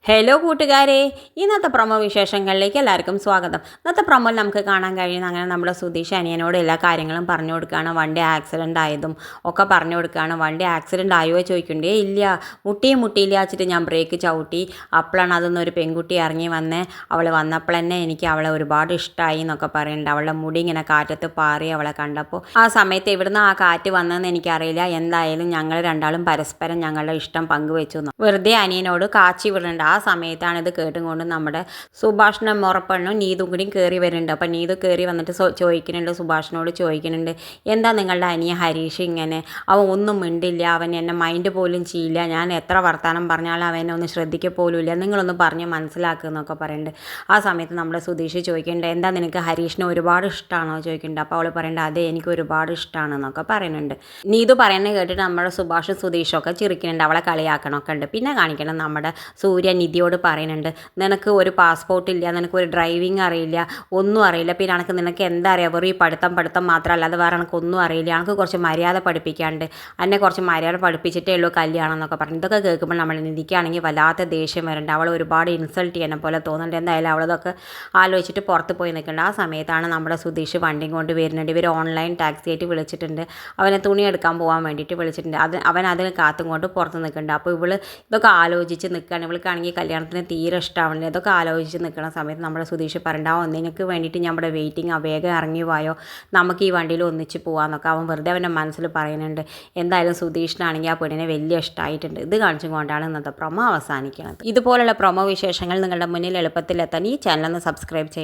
Hello കൂട്ടുകാരെ, ഇന്നത്തെ promo വിശേഷങ്ങളിലേക്ക് എല്ലാവർക്കും സ്വാഗതം. ഇന്നത്തെ പ്രൊമോയിൽ നമുക്ക് കാണാൻ കഴിയുന്ന അങ്ങനെ നമ്മുടെ സുധീഷ് അനിയനോട് എല്ലാ കാര്യങ്ങളും പറഞ്ഞു കൊടുക്കുകയാണ്. വണ്ടി ആക്സിഡൻ്റ് ആയതും ഒക്കെ പറഞ്ഞു കൊടുക്കുകയാണ്. വണ്ടി ആക്സിഡൻ്റ് ആയോ ചോദിക്കണ്ടേ, ഇല്ല മുട്ടിയില്ല വെച്ചിട്ട് ഞാൻ ബ്രേക്ക് ചവിട്ടി. അപ്പോഴാണ് അതൊന്നും ഒരു പെൺകുട്ടി ഇറങ്ങി വന്നേ. അവൾ വന്നപ്പോൾ തന്നെ എനിക്ക് അവളെ ഒരുപാട് ഇഷ്ടമായി എന്നൊക്കെ പറയുന്നുണ്ട്. അവളുടെ മുടി ഇങ്ങനെ കാറ്റത്ത് പാറി അവളെ കണ്ടപ്പോൾ ആ സമയത്ത് എവിടുന്ന് ആ കാറ്റ് വന്നതെന്ന് എനിക്കറിയില്ല. എന്തായാലും ഞങ്ങൾ രണ്ടാളും പരസ്പരം ഞങ്ങളുടെ ഇഷ്ടം പങ്കുവെച്ചു. വെറുതെ അനിയനോട് കാച്ചി വിടുന്നുണ്ട്. ആ സമയത്താണ് ഇത് കേട്ടുകൊണ്ട് നമ്മുടെ സുഭാഷിൻ്റെ മുറപ്പെണ്ണും നീതും കൂടിയും കയറി വരുന്നുണ്ട്. അപ്പം നീതു കയറി വന്നിട്ട് ചോദിക്കുന്നുണ്ട്, സുഭാഷിനോട് ചോദിക്കുന്നുണ്ട്, എന്താ നിങ്ങളുടെ അനിയ ഹരീഷ് ഇങ്ങനെ, അവൻ ഒന്നും മിണ്ടില്ല, അവൻ എന്നെ മൈൻഡ് പോലും ചെയ്യില്ല, ഞാൻ എത്ര വർത്തമാനം പറഞ്ഞാലും അവനെ ഒന്ന് ശ്രദ്ധിക്കുക പോലും ഇല്ല, നിങ്ങളൊന്ന് പറഞ്ഞ് മനസ്സിലാക്കുക എന്നൊക്കെ പറയുന്നുണ്ട്. ആ സമയത്ത് നമ്മുടെ സുധീഷ് ചോദിക്കുന്നുണ്ട്, എന്താ നിനക്ക് ഹരീഷിനെ ഒരുപാട് ഇഷ്ടമാണോ ചോദിക്കുന്നുണ്ട്. അപ്പോൾ അവൾ പറയുന്നുണ്ട്, അതെ എനിക്ക് ഒരുപാട് ഇഷ്ടമാണെന്നൊക്കെ പറയുന്നുണ്ട്. നീതു പറയുന്നത് കേട്ടിട്ട് നമ്മുടെ സുഭാഷും സുധീഷൊക്കെ ചിരിക്കുന്നുണ്ട്, അവളെ കളിയാക്കണമൊക്കെ ഉണ്ട്. പിന്നെ കാണിക്കണം നമ്മുടെ സൂര്യ നിധിയോട് പറയുന്നുണ്ട്, നിനക്ക് ഒരു പാസ്പോർട്ട് ഇല്ല, നിനക്ക് ഒരു ഡ്രൈവിംഗ് അറിയില്ല, ഒന്നും അറിയില്ല, പിന്നെ നിനക്ക് എന്താ അറിയാം, വെറും ഈ പഠിത്തം മാത്രമല്ല, അത് വേറെ എനിക്കൊന്നും അറിയില്ല, എനിക്ക് കുറച്ച് മര്യാദ പഠിപ്പിക്കാണ്ട്, എന്നെ കുറച്ച് മര്യാദ പഠിപ്പിച്ചിട്ടേ ഉള്ളൂ കല്യാണം എന്നൊക്കെ പറഞ്ഞു. ഇതൊക്കെ കേൾക്കുമ്പോൾ നമ്മൾ നിധിക്കാണെങ്കിൽ വല്ലാത്ത ദേഷ്യം വരുന്നുണ്ട്. അവൾ ഒരുപാട് ഇൻസൾട്ട് ചെയ്യുന്ന പോലെ തോന്നുന്നുണ്ട്. എന്തായാലും അവളതൊക്കെ ആലോചിച്ചിട്ട് പുറത്ത് പോയി നിൽക്കുന്നുണ്ട്. ആ സമയത്താണ് നമ്മുടെ സുധീഷ് വണ്ടിയും കൊണ്ട് വരുന്നുണ്ട്. ഇവർ ഓൺലൈൻ ടാക്സി ആയിട്ട് വിളിച്ചിട്ടുണ്ട്. അവനെ തുണി എടുക്കാൻ പോകാൻ വേണ്ടിയിട്ട് വിളിച്ചിട്ടുണ്ട്. അവൻ അതിന് കാത്തും കൊണ്ട് പുറത്ത് നിൽക്കുന്നുണ്ട്. അപ്പോൾ ഇതൊക്കെ ആലോചിച്ച് നിൽക്കുകയാണ്. ഇവൾക്കാണെങ്കിൽ കല്യാണത്തിന് തീരെ ഇഷ്ടമാവില്ല. ഇതൊക്കെ ആലോചിച്ച് നിൽക്കുന്ന സമയത്ത് നമ്മുടെ സുധീഷ് പറയണ്ടാവും, നിനക്ക് വേണ്ടിയിട്ട് ഞാൻ ഇവിടെ വെയിറ്റിംഗ്, വേഗം ഇറങ്ങി പോയോ, നമുക്ക് ഈ വണ്ടിയിൽ ഒന്നിച്ച് പോകാമെന്നൊക്കെ അവൻ വെറുതെ അവൻ്റെ മനസ്സിൽ പറയുന്നുണ്ട്. എന്തായാലും സുധീഷിനാണെങ്കിൽ ആ പെണ്ണിനെ വലിയ ഇഷ്ടമായിട്ടുണ്ട്. ഇത് കാണിച്ചുകൊണ്ടാണ് ഇന്നത്തെ പ്രൊമോ അവസാനിക്കുന്നത്. ഇതുപോലുള്ള പ്രൊമോ വിശേഷങ്ങൾ നിങ്ങളുടെ മുന്നിൽ എളുപ്പത്തിലെത്താൻ ഈ ചാനൽ ഒന്ന് സബ്സ്ക്രൈബ് ചെയ്യണം.